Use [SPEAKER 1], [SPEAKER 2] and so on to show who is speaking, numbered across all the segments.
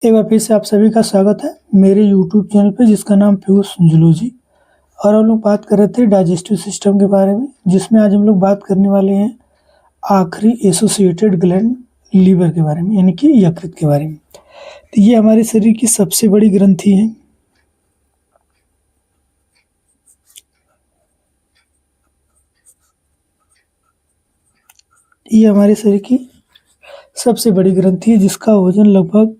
[SPEAKER 1] एक बार फिर से आप सभी का स्वागत है मेरे यूट्यूब चैनल पे जिसका नाम पीयूष जूलॉजी। और हम लोग बात कर रहे थे डाइजेस्टिव सिस्टम के बारे में, जिसमें आज हम लोग बात करने वाले हैं आखिरी एसोसिएटेड ग्लैंड लीवर के बारे में, यानी कि यकृत के बारे में। तो ये हमारे शरीर की सबसे बड़ी ग्रंथि है। ये हमारे शरीर की सबसे बड़ी ग्रंथि है जिसका वजन लगभग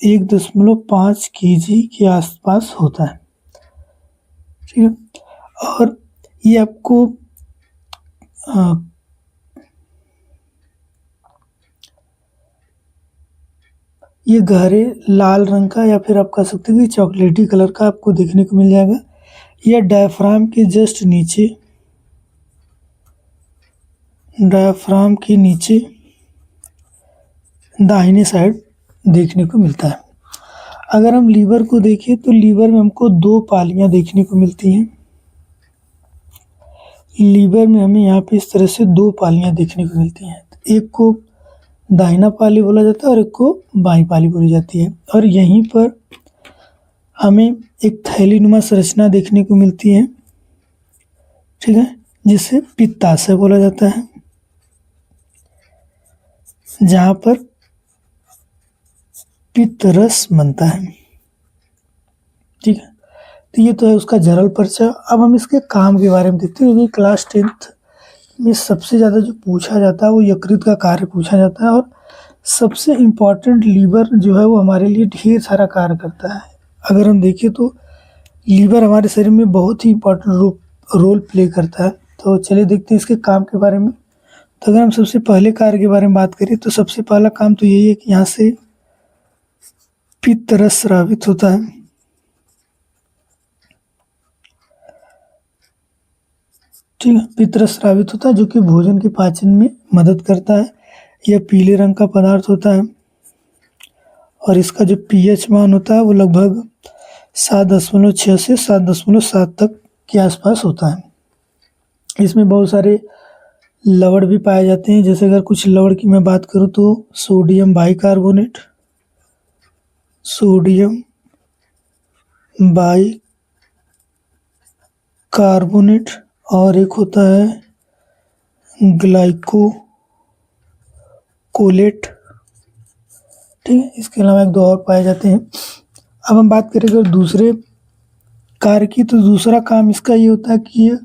[SPEAKER 1] 1.5 kg के आसपास होता है। ठीक है। और ये आपको ये गहरे लाल रंग का या फिर आप कह सकते हैं कि चॉकलेटी कलर का आपको देखने को मिल जाएगा। यह डायफ्राम के जस्ट नीचे, डायफ्राम के नीचे दाहिने साइड देखने को मिलता है। अगर हम लीवर को देखें तो लीवर में हमको 2 पालियां देखने को मिलती हैं। लीवर में हमें यहाँ पे इस तरह से 2 पालियां देखने को मिलती हैं। एक को दाहिना पाली बोला जाता है और एक को बाईं पाली बोली जाती है। और यहीं पर हमें एक थैलीनुमा संरचना देखने को मिलती है, ठीक है, जिसे पित्ताशय बोला जाता है, जहाँ पर पित्त रस बनता है। ठीक है। तो ये तो है उसका जनरल परिचय। अब हम इसके काम के बारे में देखते हैं, क्योंकि क्लास 10th में सबसे ज़्यादा जो पूछा जाता है वो यकृत का कार्य पूछा जाता है। और सबसे इम्पॉर्टेंट लीवर जो है वो हमारे लिए ढेर सारा कार्य करता है। अगर हम देखें तो लीवर हमारे शरीर में बहुत ही इम्पॉर्टेंट रोल प्ले करता है। तो चलिए देखते हैं इसके काम के बारे में। तो अगर हम सबसे पहले कार्य के बारे में बात करें तो सबसे पहला काम तो यही है कि यहाँ से पित्त रस स्रावित होता है। ठीक है, पित्त रस स्रावित होता है जो कि भोजन के पाचन में मदद करता है। यह पीले रंग का पदार्थ होता है और इसका जो पीएच मान होता है वो लगभग 7.6 से 7.7 तक के आसपास होता है। इसमें बहुत सारे लवण भी पाए जाते हैं। जैसे अगर कुछ लवण की मैं बात करूँ तो सोडियम बाइकार्बोनेट, सोडियम बाइकार्बोनेट, और एक होता है ग्लाइकोलेट। ठीक है, इसके अलावा 1-2 और पाए जाते हैं। अब हम बात करें अगर दूसरे कार्य की, तो दूसरा काम इसका ये होता है कि ये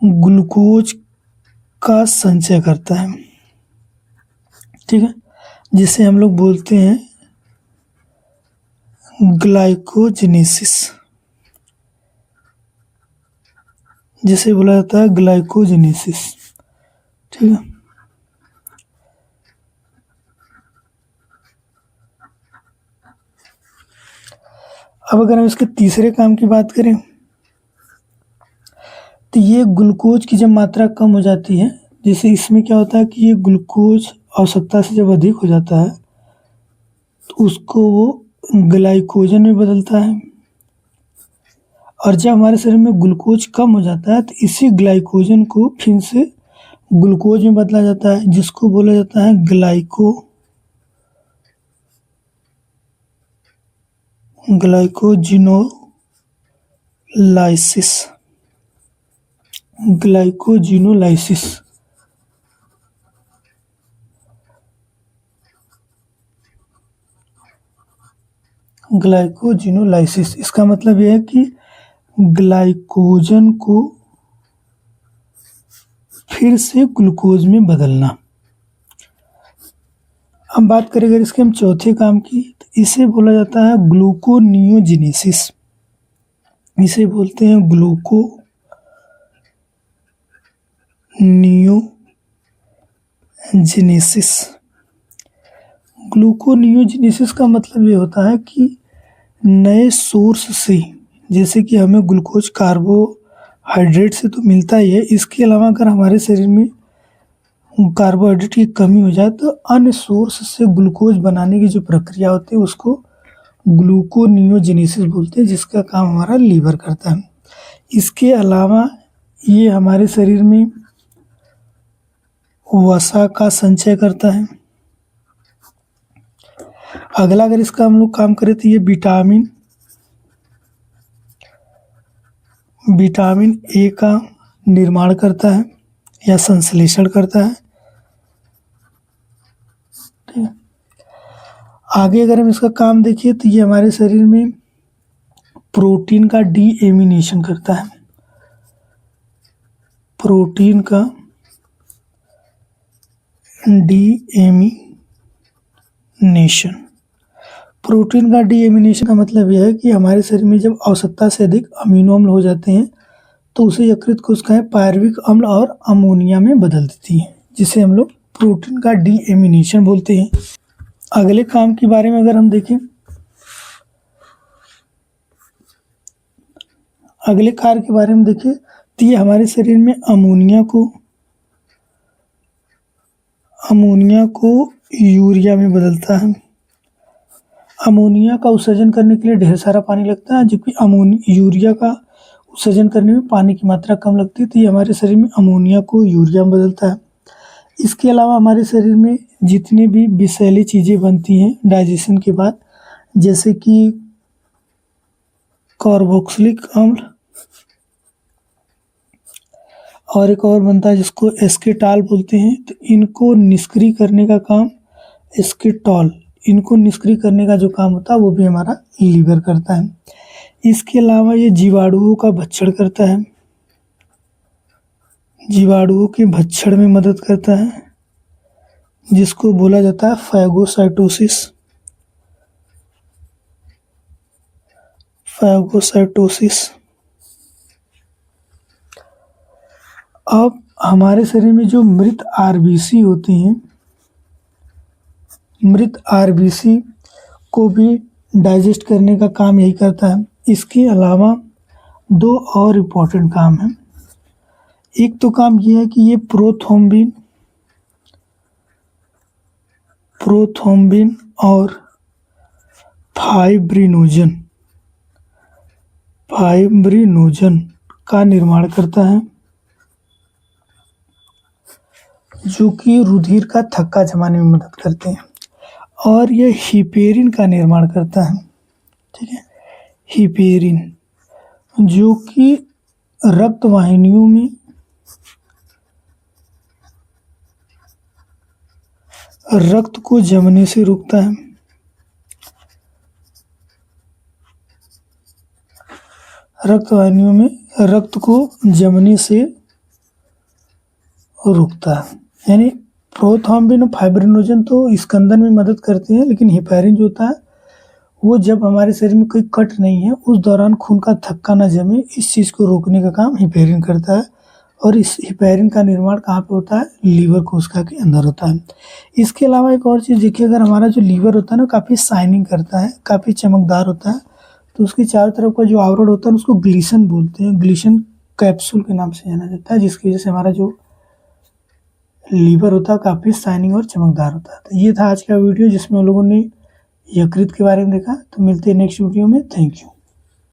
[SPEAKER 1] ग्लूकोज का संचय करता है। ठीक है, जिसे हम लोग बोलते हैं ग्लाइकोजेनेसिस, जिसे बोला जाता है ग्लाइकोजेनेसिस। ठीक है। अब अगर हम इसके तीसरे काम की बात करें तो ये ग्लूकोज की जब मात्रा कम हो जाती है, जैसे इसमें क्या होता है कि ये ग्लूकोज आवश्यकता से जब अधिक हो जाता है तो उसको वो ग्लाइकोजन में बदलता है। और जब हमारे शरीर में ग्लूकोज कम हो जाता है तो इसी ग्लाइकोजन को फिर से ग्लूकोज में बदला जाता है, जिसको बोला जाता है ग्लाइकोजिनोलाइसिस। ग्लाइकोजिनोलाइसिस। ग्लाइकोजिनोलाइसिस इसका मतलब यह है कि ग्लाइकोजन को फिर से ग्लूकोज में बदलना। हम बात करें अगर इसके हम चौथे काम की, तो इसे बोला जाता है ग्लूकोनियोजेनेसिस। इसे बोलते हैं ग्लूकोनियोजेनेसिस। ग्लूकोनियोजेनेसिस का मतलब ये होता है कि नए सोर्स से, जैसे कि हमें ग्लूकोज कार्बोहाइड्रेट से तो मिलता ही है, इसके अलावा अगर हमारे शरीर में कार्बोहाइड्रेट की कमी हो जाए तो अन्य सोर्स से ग्लूकोज बनाने की जो प्रक्रिया होती है उसको ग्लूकोनियोजेनेसिस बोलते हैं, जिसका काम हमारा लीवर करता है। इसके अलावा ये हमारे शरीर में वसा का संचय करता है। अगला अगर इसका हम लोग काम करें तो ये विटामिन ए का निर्माण करता है या संश्लेषण करता है। ठीक है, आगे अगर हम इसका काम देखिए तो ये हमारे शरीर में प्रोटीन का डीएमिनेशन करता है। प्रोटीन का डीएमिनेशन, प्रोटीन का डीएमिनेशन का मतलब यह है कि हमारे शरीर में जब आवश्यकता से अधिक अमीनो अम्ल हो जाते हैं तो उसे यकृत कोशिकाएं पायरुविक अम्ल और अमोनिया में बदल देती हैं, जिसे हम लोग प्रोटीन का डीएमिनेशन बोलते हैं। अगले काम के बारे में अगर हम देखें, अगले कार्य के बारे में देखें तो ये हमारे शरीर में अमोनिया को यूरिया में बदलता है। अमोनिया का उत्सर्जन करने के लिए ढेर सारा पानी लगता है, जबकि यूरिया का उत्सर्जन करने में पानी की मात्रा कम लगती है, तो ये हमारे शरीर में अमोनिया को यूरिया में बदलता है। इसके अलावा हमारे शरीर में जितनी भी विषैली चीज़ें बनती हैं डाइजेशन के बाद, जैसे कि कार्बोक्सिलिक अम्ल और एक और बनता है जिसको एस्केटॉल बोलते हैं, तो इनको निष्क्रिय करने का काम इनको निष्क्रिय करने का जो काम होता है वो भी हमारा लीवर करता है। इसके अलावा ये जीवाणुओं का भक्षण करता है, जीवाणुओं के भक्षण में मदद करता है, जिसको बोला जाता है फैगोसाइटोसिस। अब हमारे शरीर में जो मृत आरबीसी होती हैं, मृत आरबीसी को भी डाइजेस्ट करने का काम यही करता है। इसके अलावा दो और इम्पोर्टेंट काम हैं। एक तो काम ये है कि ये प्रोथ्रोम्बिन और फाइब्रिनोजन का निर्माण करता है, जो कि रुधिर का थक्का जमाने में मदद करते हैं। और ये हिपेरिन का निर्माण करता है। ठीक है, हिपेरिन जो कि रक्त वाहिनियों में रक्त को जमने से रोकता है। रक्त वाहिनियों में रक्त को जमने से रोकता है। यानी प्रोथ्रोम्बिन और फाइब्रिनोजन तो स्कंदन में मदद करते हैं, लेकिन हिपेरिन जो होता है वो जब हमारे शरीर में कोई कट नहीं है उस दौरान खून का थक्का न जमे, इस चीज़ को रोकने का काम हिपेरिन करता है। और इस हिपेरिन का निर्माण कहाँ पे होता है? लीवर कोशिका के अंदर होता है। इसके अलावा एक और चीज़ देखिए, अगर हमारा जो लीवर होता है ना काफ़ी शाइनिंग करता है, काफ़ी चमकदार होता है, तो उसकी चारों तरफ का जो आवरण होता है उसको ग्लिसन बोलते हैं। ग्लिसन कैप्सूल के नाम से जाना जाता है, जिसकी वजह से हमारा जो लीवर होता है काफ़ी शाइनिंग और चमकदार होता है। तो ये था आज का वीडियो जिसमें हम लोगों ने यकृत के बारे में देखा। तो मिलते हैं नेक्स्ट वीडियो में। Thank you.